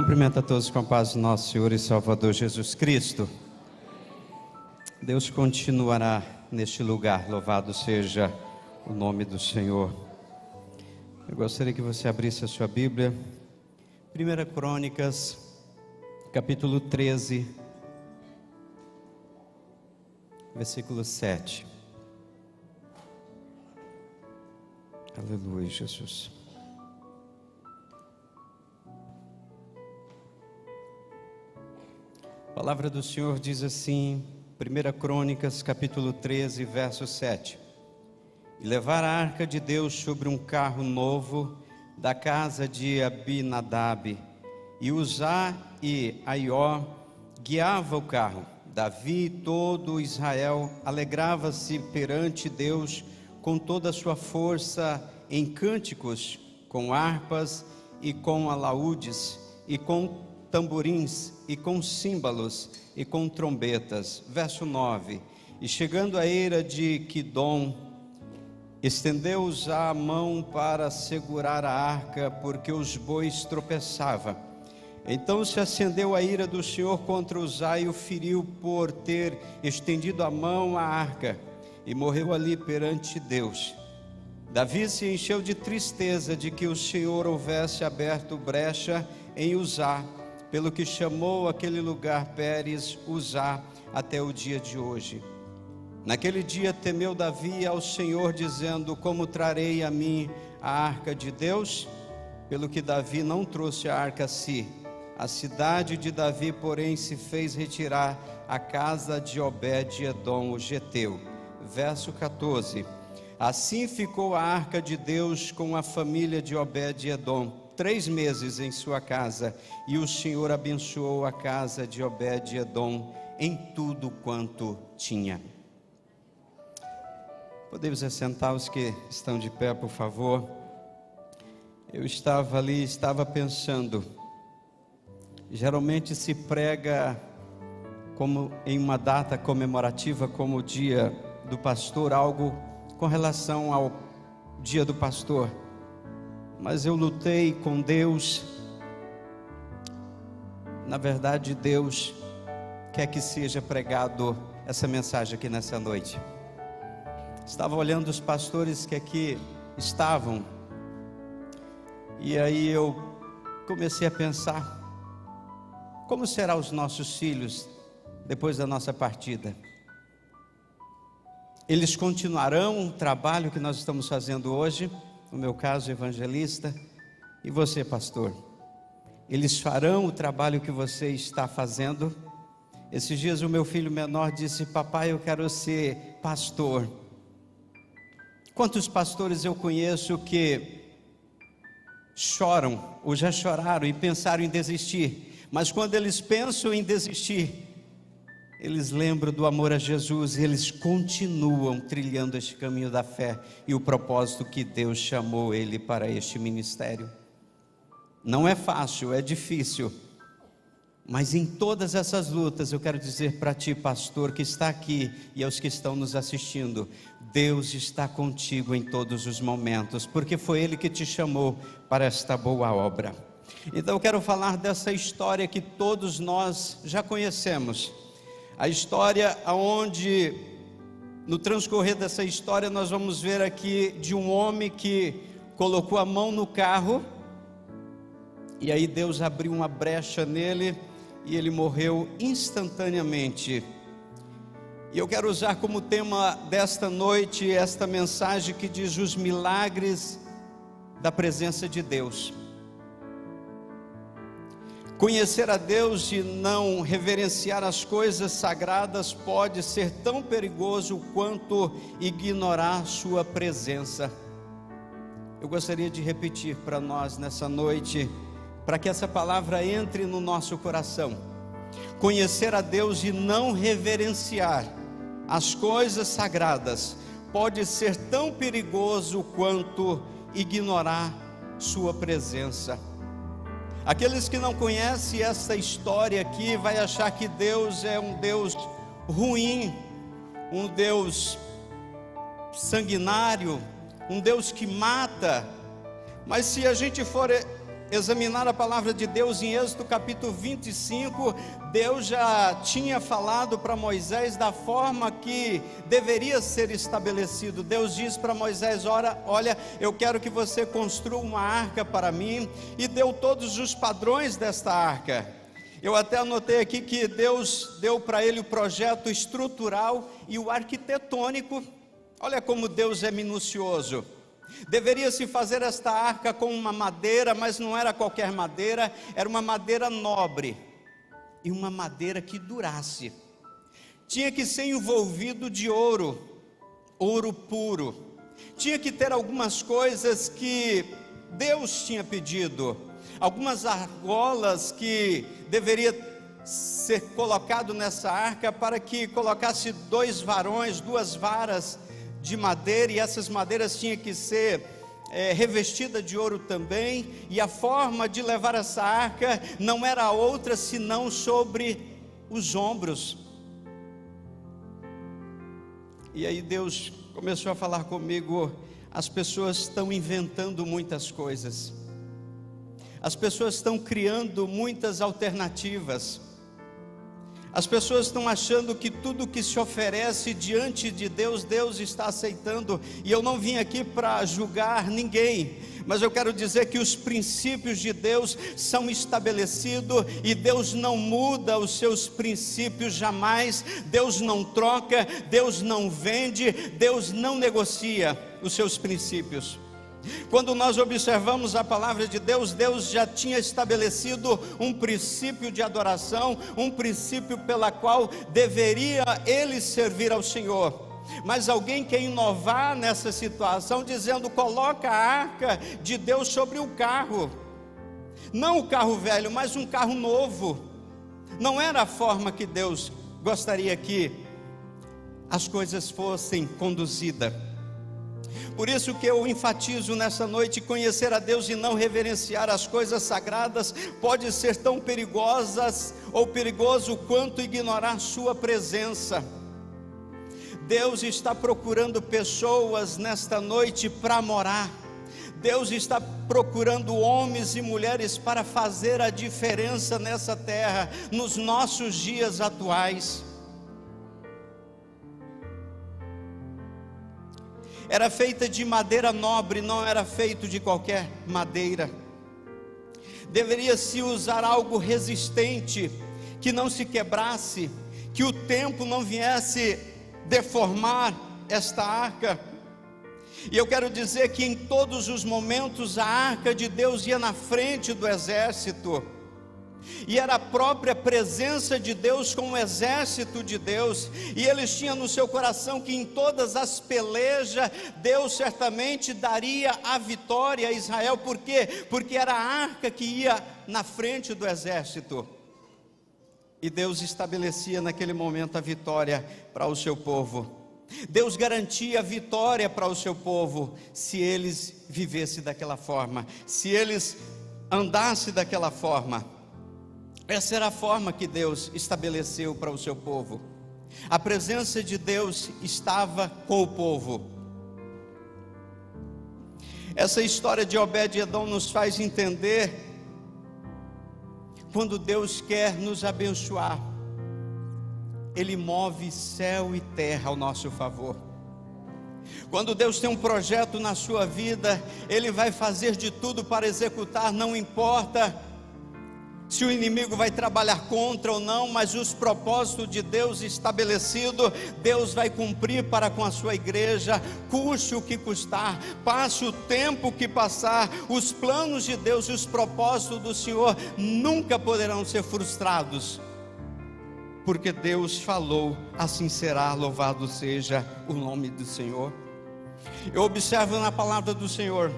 Cumprimento a todos com a paz do nosso Senhor e Salvador Jesus Cristo. Deus continuará neste lugar, louvado seja o nome do Senhor. Eu gostaria que você abrisse a sua Bíblia, 1 Crônicas, capítulo 13, versículo 7. Aleluia, Jesus. A palavra do Senhor diz assim, 1 Crônicas, capítulo 13, verso 7. E levar a arca de Deus sobre um carro novo da casa de Abinadab, e Uzá e Aió guiava o carro. Davi e todo Israel alegrava-se perante Deus com toda a sua força em cânticos, com harpas e com alaúdes, e com tamborins, e com símbolos, e com trombetas. Verso 9. E chegando à eira de Quidom, estendeu Uzá a mão para segurar a arca, porque os bois tropeçavam. Então se acendeu a ira do Senhor contra Uzá e o feriu por ter estendido a mão à arca, e morreu ali perante Deus. Davi se encheu de tristeza de que o Senhor houvesse aberto brecha em Uzá, pelo que chamou aquele lugar Pérez Uzá até o dia de hoje. Naquele dia temeu Davi ao Senhor, dizendo: como trarei a mim a arca de Deus? Pelo que Davi não trouxe a arca a si. A cidade de Davi, porém, se fez retirar à casa de Obed-edom, o geteu. Verso 14. Assim ficou a arca de Deus com a família de Obed-edom 3 meses em sua casa, e o Senhor abençoou a casa de Obed-edom em tudo quanto tinha. Podemos assentar os que estão de pé, por favor. Eu estava ali, estava pensando, geralmente se prega como em uma data comemorativa como o dia do pastor, algo com relação ao dia do pastor. Mas eu lutei com Deus. Na verdade, Deus quer que seja pregado essa mensagem aqui nessa noite. Estava olhando os pastores que aqui estavam, e aí eu comecei a pensar: como serão os nossos filhos depois da nossa partida? Eles continuarão o trabalho que nós estamos fazendo hoje? No meu caso, evangelista. E você, pastor? Eles farão o trabalho que você está fazendo? Esses dias o meu filho menor disse: papai, eu quero ser pastor. Quantos pastores eu conheço que choram, ou já choraram e pensaram em desistir, mas quando eles pensam em desistir, eles lembram do amor a Jesus e eles continuam trilhando este caminho da fé e o propósito que Deus chamou ele para este ministério. Não é fácil, é difícil, mas em todas essas lutas eu quero dizer para ti, pastor, que está aqui, e aos que estão nos assistindo: Deus está contigo em todos os momentos, porque foi Ele que te chamou para esta boa obra. Então eu quero falar dessa história que todos nós já conhecemos. A história onde, no transcorrer dessa história, nós vamos ver aqui de um homem que colocou a mão no carro, e aí Deus abriu uma brecha nele, e ele morreu instantaneamente. E eu quero usar como tema desta noite, esta mensagem que diz: os milagres da presença de Deus. Conhecer a Deus e não reverenciar as coisas sagradas pode ser tão perigoso quanto ignorar sua presença. Eu gostaria de repetir para nós nessa noite, para que essa palavra entre no nosso coração. Conhecer a Deus e não reverenciar as coisas sagradas pode ser tão perigoso quanto ignorar sua presença. Aqueles que não conhecem essa história aqui vai achar que Deus é um Deus ruim, um Deus sanguinário, um Deus que mata. Mas se a gente for examinar a palavra de Deus em Êxodo capítulo 25, Deus já tinha falado para Moisés da forma que deveria ser estabelecido. Deus diz para Moisés: olha, eu quero que você construa uma arca para mim, e deu todos os padrões desta arca. Eu até anotei aqui que Deus deu para ele o projeto estrutural e o arquitetônico. Olha como Deus é minucioso. Deveria se fazer esta arca com uma madeira, mas não era qualquer madeira, era uma madeira nobre, e uma madeira que durasse. Tinha que ser envolvido de ouro, ouro puro. Tinha que ter algumas coisas que Deus tinha pedido, algumas argolas que deveria ser colocado nessa arca, para que colocasse 2 varões, 2 varas de madeira, e essas madeiras tinham que ser revestidas de ouro também, e a forma de levar essa arca não era outra senão sobre os ombros. E aí Deus começou a falar comigo: as pessoas estão inventando muitas coisas, as pessoas estão criando muitas alternativas, as pessoas estão achando que tudo que se oferece diante de Deus, Deus está aceitando. E eu não vim aqui para julgar ninguém, mas eu quero dizer que os princípios de Deus são estabelecidos, e Deus não muda os seus princípios jamais. Deus não troca, Deus não vende, Deus não negocia os seus princípios. Quando nós observamos a palavra de Deus, Deus já tinha estabelecido um princípio de adoração, um princípio pela qual deveria ele servir ao Senhor. Mas alguém quer inovar nessa situação, dizendo: coloca a arca de Deus sobre o carro, não o carro velho, mas um carro novo. Não era a forma que Deus gostaria que as coisas fossem conduzidas. Por isso que eu enfatizo nessa noite: conhecer a Deus e não reverenciar as coisas sagradas pode ser tão perigosas ou perigoso quanto ignorar sua presença. Deus está procurando pessoas nesta noite para morar. Deus está procurando homens e mulheres para fazer a diferença nessa terra, nos nossos dias atuais. Era feita de madeira nobre, não era feito de qualquer madeira. Deveria se usar algo resistente, que não se quebrasse, que o tempo não viesse deformar esta arca. E eu quero dizer que em todos os momentos a arca de Deus ia na frente do exército, e era a própria presença de Deus com o exército de Deus, e eles tinham no seu coração que em todas as pelejas, Deus certamente daria a vitória a Israel. Por quê? Porque era a arca que ia na frente do exército, e Deus estabelecia naquele momento a vitória para o seu povo. Deus garantia a vitória para o seu povo, se eles vivessem daquela forma, se eles andassem daquela forma. Essa era a forma que Deus estabeleceu para o seu povo. A presença de Deus estava com o povo. Essa história de Obed-Edom nos faz entender, quando Deus quer nos abençoar, Ele move céu e terra ao nosso favor. Quando Deus tem um projeto na sua vida, Ele vai fazer de tudo para executar. Não importa se o inimigo vai trabalhar contra ou não, mas os propósitos de Deus estabelecidos, Deus vai cumprir para com a sua igreja, custe o que custar, passe o tempo que passar. Os planos de Deus e os propósitos do Senhor nunca poderão ser frustrados, porque Deus falou, assim será. Louvado seja o nome do Senhor. Eu observo na palavra do Senhor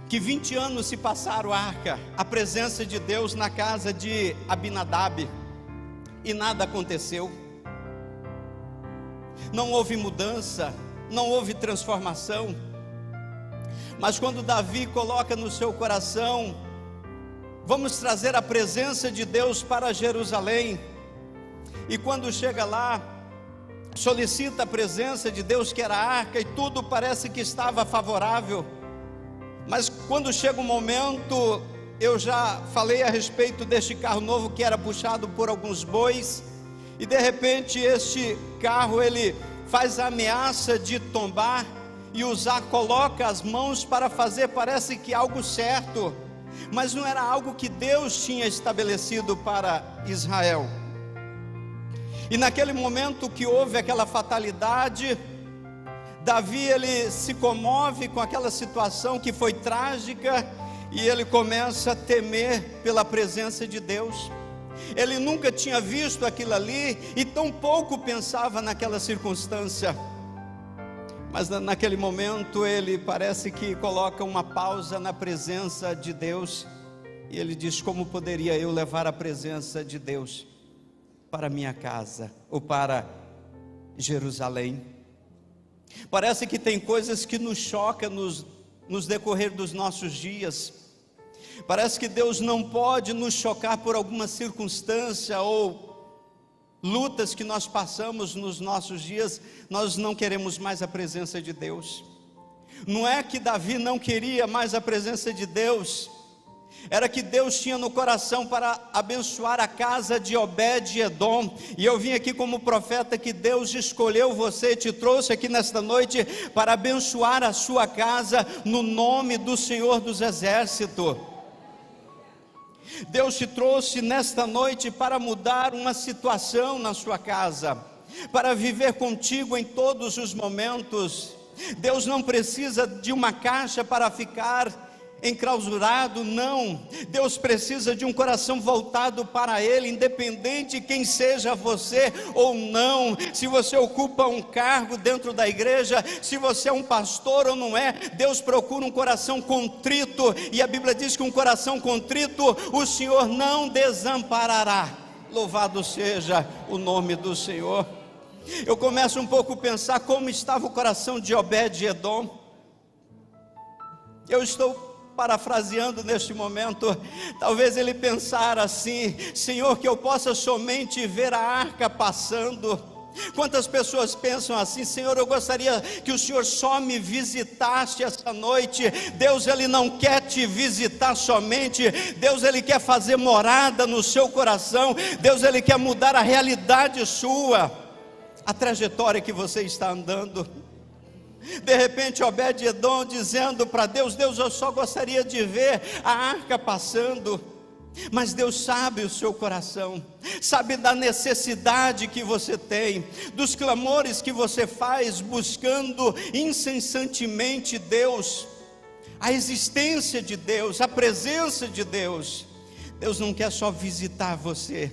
que 20 anos se passaram a presença de Deus na casa de Abinadab, e nada aconteceu. Não houve mudança, não houve transformação. Mas quando Davi coloca no seu coração: vamos trazer a presença de Deus para Jerusalém, e quando chega lá, solicita a presença de Deus, que era a arca, e tudo parece que estava favorável. Mas quando chega um momento, eu já falei a respeito deste carro novo que era puxado por alguns bois, e de repente este carro, ele faz a ameaça de tombar, e Uzá coloca as mãos para fazer, parece que algo certo, mas não era algo que Deus tinha estabelecido para Israel. E naquele momento que houve aquela fatalidade, Davi, ele se comove com aquela situação que foi trágica, e ele começa a temer pela presença de Deus. Ele nunca tinha visto aquilo ali, e tão pouco pensava naquela circunstância. Mas naquele momento ele parece que coloca uma pausa na presença de Deus, e ele diz: como poderia eu levar a presença de Deus para minha casa, ou para Jerusalém? Parece que tem coisas que nos chocam nos decorrer dos nossos dias. Parece que Deus não pode nos chocar por alguma circunstância ou lutas que nós passamos nos nossos dias. Nós não queremos mais a presença de Deus. Não é que Davi não queria mais a presença de Deus, era que Deus tinha no coração para abençoar a casa de Obed-Edom. E eu vim aqui como profeta que Deus escolheu você, te trouxe aqui nesta noite para abençoar a sua casa no nome do Senhor dos Exércitos. Deus te trouxe nesta noite para mudar uma situação na sua casa, para viver contigo em todos os momentos. Deus não precisa de uma caixa para ficar enclausurado, não. Deus precisa de um coração voltado para Ele, independente quem seja você ou não. Se você ocupa um cargo dentro da igreja, se você é um pastor ou não é, Deus procura um coração contrito, e a Bíblia diz que um coração contrito o Senhor não desamparará. Louvado seja o nome do Senhor. Eu começo um pouco a pensar como estava o coração de Obed-Edom. Eu estou parafraseando neste momento. Talvez ele pensara assim: Senhor, que eu possa somente ver a arca passando. Quantas pessoas pensam assim: Senhor, eu gostaria que o Senhor só me visitasse essa noite. Deus, Ele não quer te visitar somente. Deus, Ele quer fazer morada no seu coração. Deus, Ele quer mudar a realidade sua, a trajetória que você está andando. De repente Obed-Edom dizendo para Deus: Deus, eu só gostaria de ver a arca passando. Mas Deus sabe o seu coração, sabe da necessidade que você tem, dos clamores que você faz, buscando incessantemente Deus, a existência de Deus, a presença de Deus. Deus não quer só visitar você,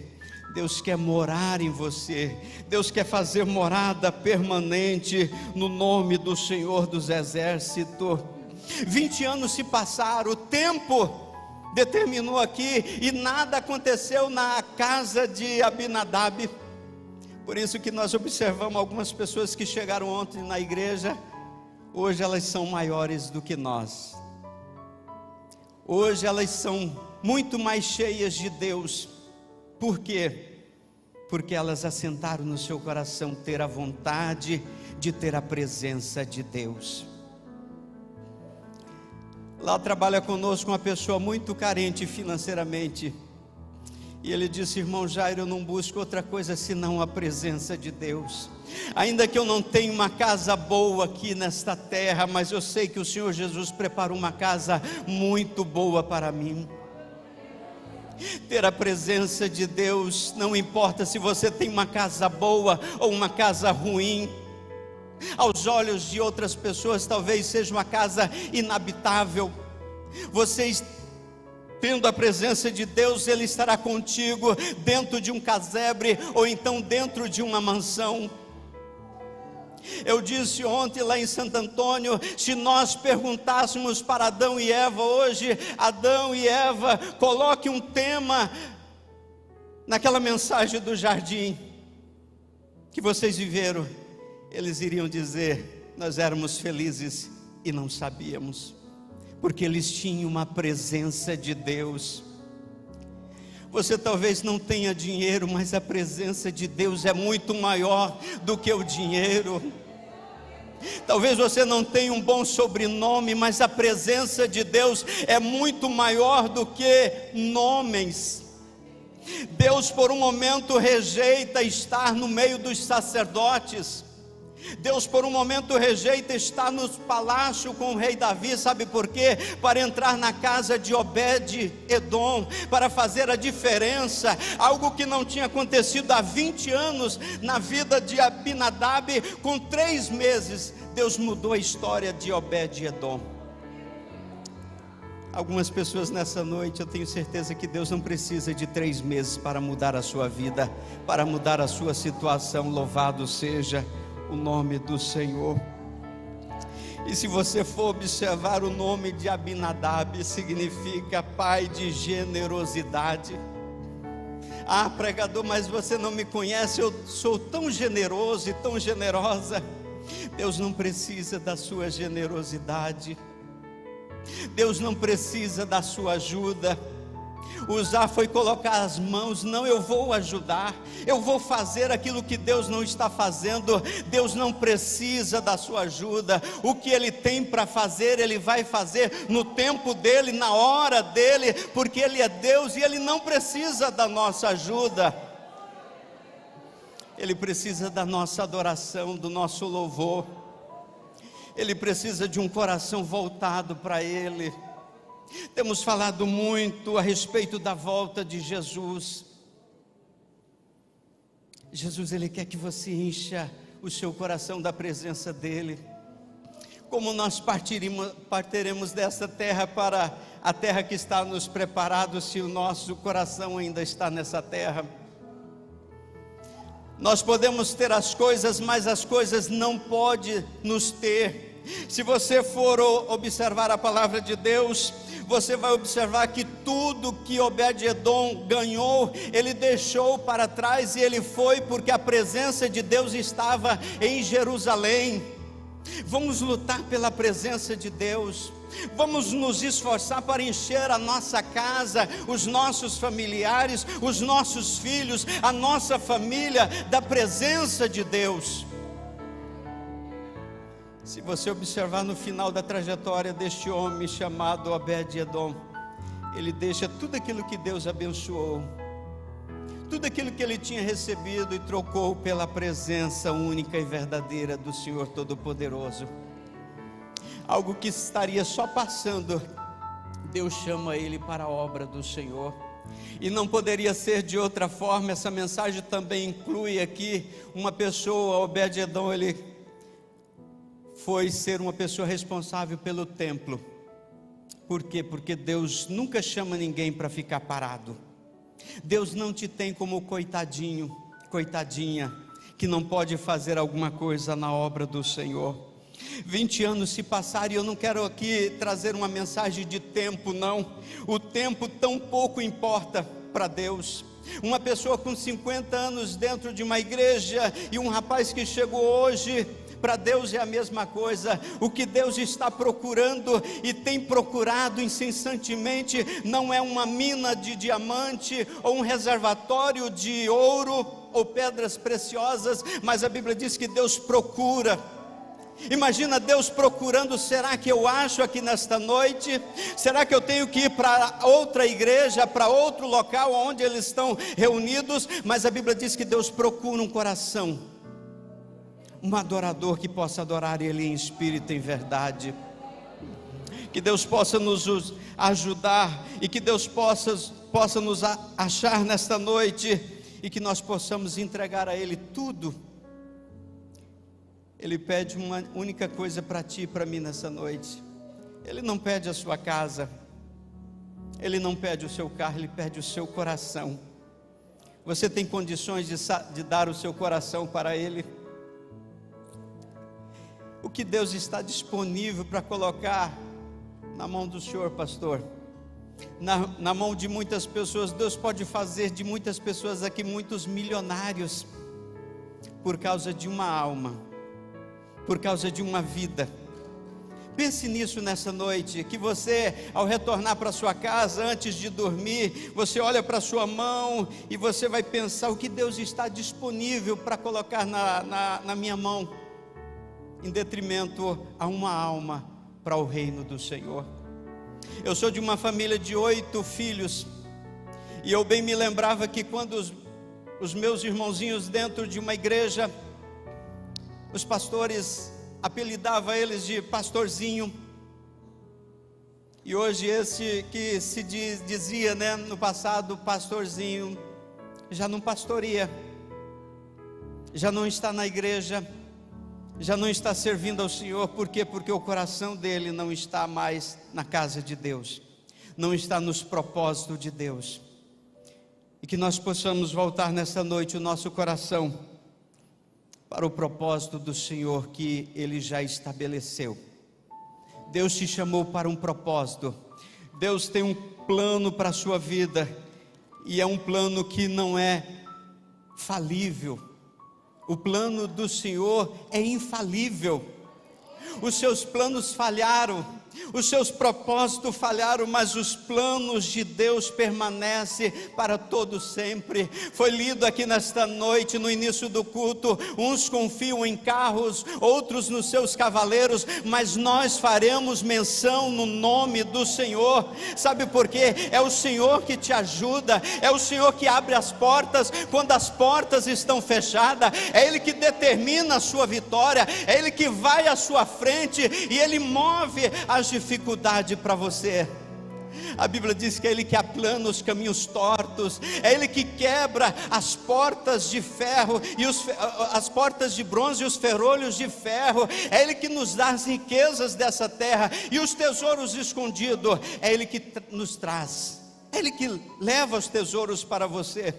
Deus quer morar em você. Deus quer fazer morada permanente no nome do Senhor dos Exércitos. 20 anos se passaram, o tempo determinou aqui, e nada aconteceu na casa de Abinadab. Por isso que nós observamos algumas pessoas que chegaram ontem na igreja, hoje elas são maiores do que nós. Hoje elas são muito mais cheias de Deus. Por quê? Porque elas assentaram no seu coração ter a vontade de ter a presença de Deus. Lá trabalha conosco uma pessoa muito carente financeiramente, e ele disse: irmão Jairo, eu não busco outra coisa senão a presença de Deus. Ainda que eu não tenha uma casa boa aqui nesta terra, mas eu sei que o Senhor Jesus preparou uma casa muito boa para mim. Ter a presença de Deus, não importa se você tem uma casa boa ou uma casa ruim. Aos olhos de outras pessoas talvez seja uma casa inabitável. Vocês tendo a presença de Deus, Ele estará contigo dentro de um casebre, ou então dentro de uma mansão. Eu disse ontem lá em Santo Antônio, se nós perguntássemos para Adão e Eva hoje: Adão e Eva, coloque um tema naquela mensagem do jardim que vocês viveram, eles iriam dizer: nós éramos felizes e não sabíamos, porque eles tinham uma presença de Deus. Você talvez não tenha dinheiro, mas a presença de Deus é muito maior do que o dinheiro. Talvez você não tenha um bom sobrenome, mas a presença de Deus é muito maior do que nomes. Deus por um momento rejeita estar no meio dos sacerdotes. Deus por um momento rejeita estar no palácio com o rei Davi, sabe por quê? Para entrar na casa de Obed-Edom, para fazer a diferença, algo que não tinha acontecido há 20 anos na vida de Abinadab. Com 3 meses, Deus mudou a história de Obed-Edom. Algumas pessoas nessa noite, eu tenho certeza que Deus não precisa de 3 meses para mudar a sua vida, para mudar a sua situação. Louvado seja o nome do Senhor. E se você for observar, o nome de Abinadab significa pai de generosidade. Ah, pregador, mas você não me conhece, eu sou tão generoso e tão generosa. Deus não precisa da sua generosidade, Deus não precisa da sua ajuda. Usar foi colocar as mãos. Não, eu vou ajudar, eu vou fazer aquilo que Deus não está fazendo. Deus não precisa da sua ajuda. O que Ele tem para fazer, Ele vai fazer no tempo dEle, na hora dEle, porque Ele é Deus e Ele não precisa da nossa ajuda. Ele precisa da nossa adoração, do nosso louvor. Ele precisa de um coração voltado para Ele. Temos falado muito a respeito da volta de Jesus. Jesus, Ele quer que você encha o seu coração da presença dEle. Como nós partiremos dessa terra para a terra que está nos preparado, se o nosso coração ainda está nessa terra? Nós podemos ter as coisas, mas as coisas não podem nos ter. Se você for observar a palavra de Deus, você vai observar que tudo que Obed-Edom ganhou, ele deixou para trás, e ele foi porque a presença de Deus estava em Jerusalém. Vamos lutar pela presença de Deus, vamos nos esforçar para encher a nossa casa, os nossos familiares, os nossos filhos, a nossa família da presença de Deus. Se você observar no final da trajetória deste homem chamado Obed-Edom, ele deixa tudo aquilo que Deus abençoou, tudo aquilo que ele tinha recebido, e trocou pela presença única e verdadeira do Senhor Todo-Poderoso. Algo que estaria só passando, Deus chama ele para a obra do Senhor. E não poderia ser de outra forma. Essa mensagem também inclui aqui uma pessoa. Obed-Edom, ele foi ser uma pessoa responsável pelo templo. Por quê? Porque Deus nunca chama ninguém para ficar parado. Deus não te tem como coitadinho, coitadinha, que não pode fazer alguma coisa na obra do Senhor. 20 anos se passaram, e eu não quero aqui trazer uma mensagem de tempo, não. O tempo tão pouco importa para Deus. Uma pessoa com 50 anos dentro de uma igreja, e um rapaz que chegou hoje, para Deus é a mesma coisa. O que Deus está procurando e tem procurado incessantemente não é uma mina de diamante ou um reservatório de ouro ou pedras preciosas, mas a Bíblia diz que Deus procura. Imagina Deus procurando. Será que eu acho aqui nesta noite? Será que eu tenho que ir para outra igreja, para outro local onde eles estão reunidos? Mas a Bíblia diz que Deus procura um coração, um adorador que possa adorar Ele em espírito e em verdade. Que Deus possa nos ajudar, e que Deus possa nos achar nesta noite, e que nós possamos entregar a Ele tudo. Ele pede uma única coisa para ti e para mim nessa noite. Ele não pede a sua casa, Ele não pede o seu carro, Ele pede o seu coração. Você tem condições de dar o seu coração para Ele? O que Deus está disponível para colocar na mão do Senhor, pastor? Na mão de muitas pessoas. Deus pode fazer de muitas pessoas aqui muitos milionários, por causa de uma alma, por causa de uma vida, Pense nisso nessa noite, que você, ao retornar para sua casa, antes de dormir, você olha para sua mão e você vai pensar o que Deus está disponível para colocar na minha mão, em detrimento a uma alma para o reino do Senhor. Eu sou de uma família de 8 filhos, e eu bem me lembrava que quando os meus irmãozinhos dentro de uma igreja, os pastores apelidava eles de pastorzinho, e hoje esse que se dizia, né, no passado pastorzinho, já não pastoreia, já não está na igreja, já não está servindo ao Senhor. Por quê? Porque o coração dele não está mais na casa de Deus, não está nos propósitos de Deus. E que nós possamos voltar nessa noite o nosso coração para o propósito do Senhor que Ele já estabeleceu. Deus te chamou para um propósito, Deus tem um plano para a sua vida, e é um plano que não é falível. O plano do Senhor é infalível. Os seus planos falharam, os seus propósitos falharam, mas os planos de Deus permanecem para todo sempre. Foi lido aqui nesta noite, no início do culto, uns confiam em carros, outros nos seus cavaleiros, mas nós faremos menção no nome do Senhor. Sabe por quê? É o Senhor que te ajuda, é o Senhor que abre as portas quando as portas estão fechadas, é Ele que determina a sua vitória, é Ele que vai à sua frente e Ele move as dificuldades para você. A Bíblia diz que é Ele que aplana os caminhos tortos, é Ele que quebra as portas de ferro e as portas de bronze e os ferrolhos de ferro, é Ele que nos dá as riquezas dessa terra e os tesouros escondidos, é Ele que nos traz, é Ele que leva os tesouros para você.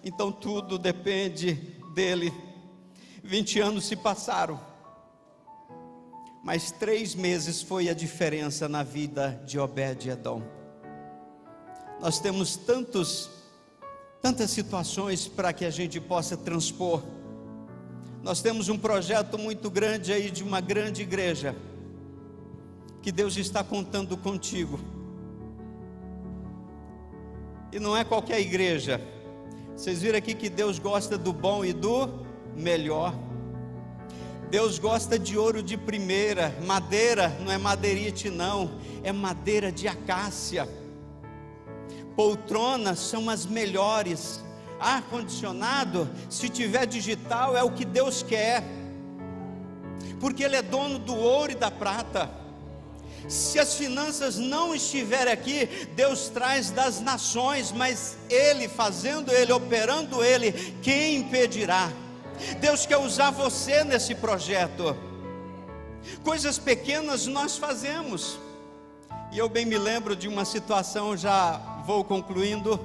Então tudo depende dEle. 20 anos se passaram, mas 3 meses foi a diferença na vida de Obed-Edom. Nós temos tantas situações para que a gente possa transpor. Nós temos um projeto muito grande aí de uma grande igreja, que Deus está contando contigo. E não é qualquer igreja. Vocês viram aqui que Deus gosta do bom e do melhor. Deus gosta de ouro de primeira, madeira, não é madeirite não, é madeira de acácia. Poltronas são as melhores. Ar-condicionado, se tiver digital, é o que Deus quer, porque Ele é dono do ouro e da prata. Se as finanças não estiverem aqui, Deus traz das nações, mas Ele fazendo, Ele operando, Ele, quem impedirá? Deus quer usar você nesse projeto. Coisas pequenas nós fazemos. E eu bem me lembro de uma situação, já vou concluindo.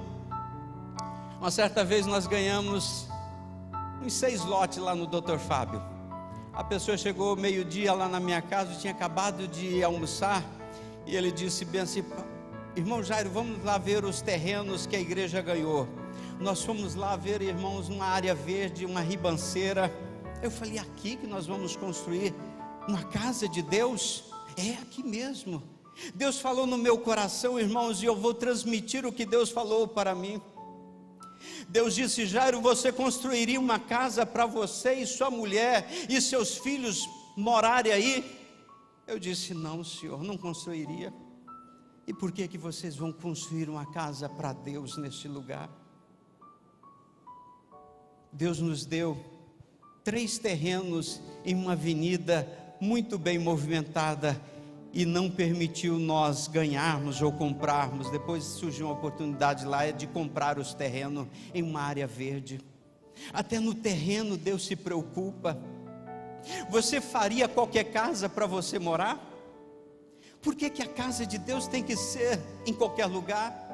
Uma certa vez nós ganhamos uns 6 lotes lá no Dr. Fábio. A pessoa chegou meio-dia lá na minha casa, eu tinha acabado de almoçar, e ele disse bem assim: irmão Jairo, vamos lá ver os terrenos que a igreja ganhou. Nós fomos lá ver, irmãos, uma área verde, uma ribanceira. Eu falei: aqui que nós vamos construir uma casa de Deus? É aqui mesmo. Deus falou no meu coração, irmãos, e eu vou transmitir o que Deus falou para mim. Deus disse: Jairo, você construiria uma casa para você e sua mulher e seus filhos morarem aí? Eu disse: não, Senhor, não construiria. E por que vocês vão construir uma casa para Deus neste lugar? Deus nos deu 3 terrenos em uma avenida muito bem movimentada, e não permitiu nós ganharmos ou comprarmos. Depois surgiu uma oportunidade lá de comprar os terrenos em uma área verde. Até no terreno Deus se preocupa. Você faria qualquer casa para você morar? Por que a casa de Deus tem que ser em qualquer lugar?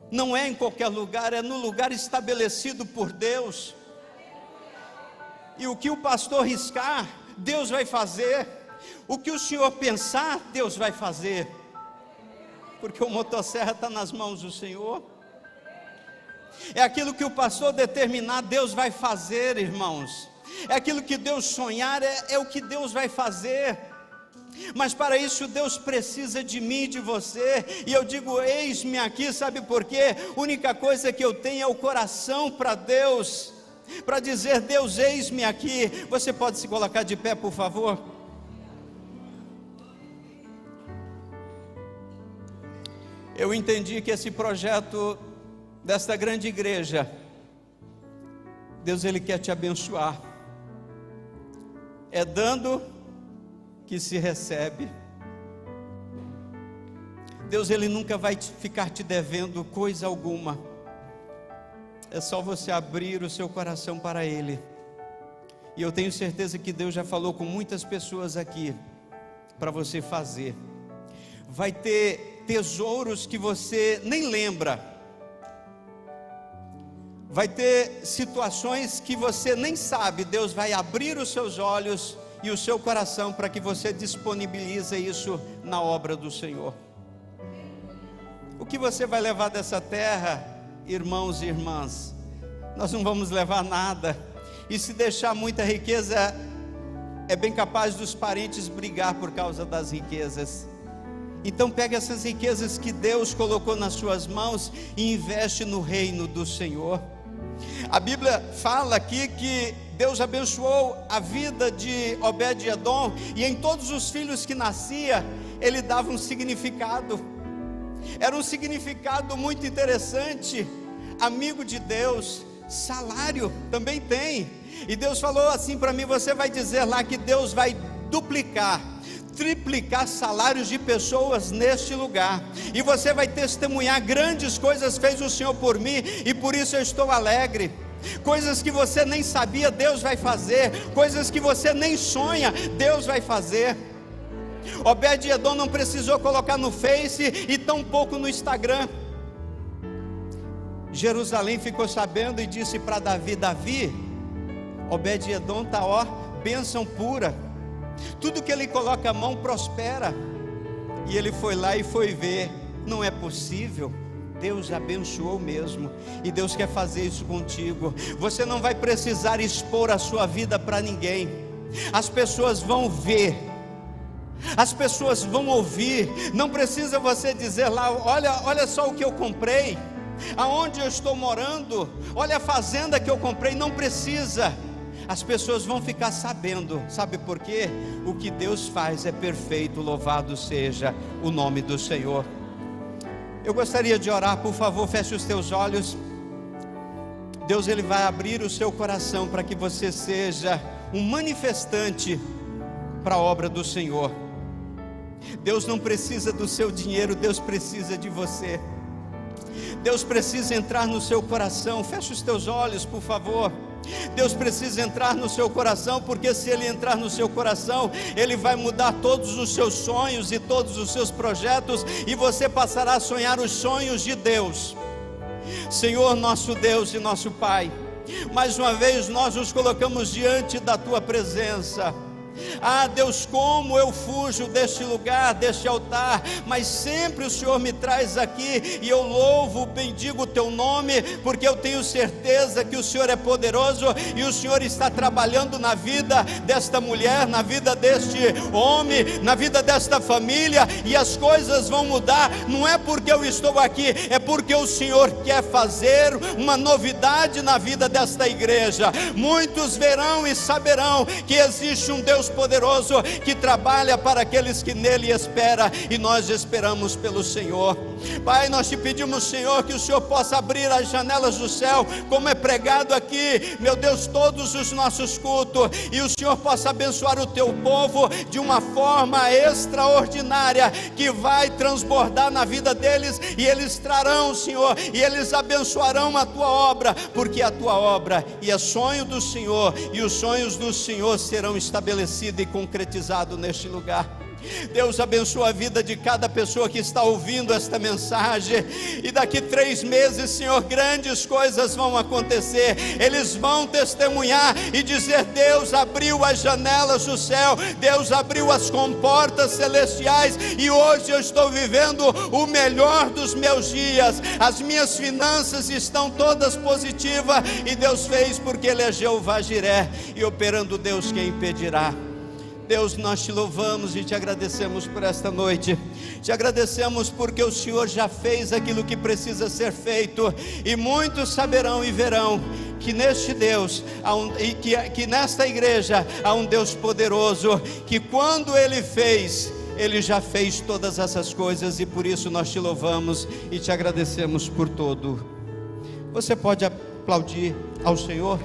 Não é em qualquer lugar, é no lugar estabelecido por Deus. E o que o pastor riscar, Deus vai fazer. O que o senhor pensar, Deus vai fazer. Porque o motosserra está nas mãos do Senhor. É aquilo que o pastor determinar, Deus vai fazer, irmãos. é aquilo que Deus sonhar, é o que Deus vai fazer. Mas para isso Deus precisa de mim e de você, e eu digo, eis-me aqui, sabe por quê? A única coisa que eu tenho é o coração para Deus, para dizer, Deus, eis-me aqui. Você pode se colocar de pé, por favor? Eu entendi que esse projeto desta grande igreja, Deus, Ele quer te abençoar. É dando que se recebe. Deus, Ele nunca vai ficar te devendo coisa alguma. É só você abrir o seu coração para Ele. E eu tenho certeza que Deus já falou com muitas pessoas aqui, para você fazer. Vai ter tesouros que você nem lembra. Vai ter situações que você nem sabe. Deus vai abrir os seus olhos e o seu coração para que você disponibilize isso na obra do Senhor. O que você vai levar dessa terra, irmãos e irmãs? Nós não vamos levar nada. E se deixar muita riqueza, é bem capaz dos parentes brigar por causa das riquezas. Então pega essas riquezas que Deus colocou nas suas mãos e investe no reino do Senhor. A Bíblia fala aqui que Deus abençoou a vida de Obed-edom, e em todos os filhos que nascia, ele dava um significado. Era um significado muito interessante. Amigo de Deus, salário também tem. E Deus falou assim para mim, você vai dizer lá que Deus vai duplicar, triplicar salários de pessoas neste lugar, e você vai testemunhar, grandes coisas fez o Senhor por mim, e por isso eu estou alegre. Coisas que você nem sabia, Deus vai fazer. Coisas que você nem sonha, Deus vai fazer. Obed-edom não precisou colocar no Face e tampouco no Instagram. Jerusalém ficou sabendo e disse para Davi, Davi, Obed-edom está, ó, bênção pura. Tudo que ele coloca a mão prospera. E ele foi lá e foi ver. Não é possível. Deus abençoou mesmo. E Deus quer fazer isso contigo. Você não vai precisar expor a sua vida para ninguém. As pessoas vão ver, as pessoas vão ouvir. Não precisa você dizer lá, olha só o que eu comprei, aonde eu estou morando, olha a fazenda que eu comprei. Não precisa. As pessoas vão ficar sabendo. Sabe por quê? O que Deus faz é perfeito. Louvado seja o nome do Senhor. Eu gostaria de orar, por favor, feche os teus olhos. Deus, Ele vai abrir o seu coração para que você seja um manifestante para a obra do Senhor. Deus não precisa do seu dinheiro, Deus precisa de você. Deus precisa entrar no seu coração. Feche os teus olhos, por favor. Deus precisa entrar no seu coração, porque se Ele entrar no seu coração, Ele vai mudar todos os seus sonhos e todos os seus projetos, e você passará a sonhar os sonhos de Deus. Senhor, nosso Deus e nosso Pai, mais uma vez nós nos colocamos diante da Tua presença. Ah, Deus, como eu fujo deste lugar, deste altar, mas sempre o Senhor me traz aqui, e eu louvo, bendigo o Teu nome, porque eu tenho certeza que o Senhor é poderoso, e o Senhor está trabalhando na vida desta mulher, na vida deste homem, na vida desta família, e as coisas vão mudar. Não é porque eu estou aqui, é porque o Senhor quer fazer uma novidade na vida desta igreja. Muitos verão e saberão que existe um Deus poderoso que trabalha para aqueles que nele esperam, e nós esperamos pelo Senhor. Pai, nós te pedimos, Senhor, que o Senhor possa abrir as janelas do céu, como é pregado aqui, meu Deus, todos os nossos cultos, e o Senhor possa abençoar o teu povo de uma forma extraordinária, que vai transbordar na vida deles, e eles trarão, Senhor, e eles abençoarão a tua obra, porque a tua obra e é sonho do Senhor, e os sonhos do Senhor serão estabelecidos e concretizado neste lugar. Deus, abençoa a vida de cada pessoa que está ouvindo esta mensagem, e daqui 3 meses, Senhor, grandes coisas vão acontecer. Eles vão testemunhar e dizer: Deus abriu as janelas do céu, Deus abriu as comportas celestiais, e hoje eu estou vivendo o melhor dos meus dias. As minhas finanças estão todas positivas, e Deus fez porque Ele é Jeová Jiré, e operando Deus, quem impedirá? Deus, nós te louvamos e te agradecemos por esta noite. Te agradecemos porque o Senhor já fez aquilo que precisa ser feito, e muitos saberão e verão que neste Deus que nesta igreja há um Deus poderoso, que quando Ele fez, Ele já fez todas essas coisas, e por isso nós te louvamos e te agradecemos por tudo. Você pode aplaudir ao Senhor?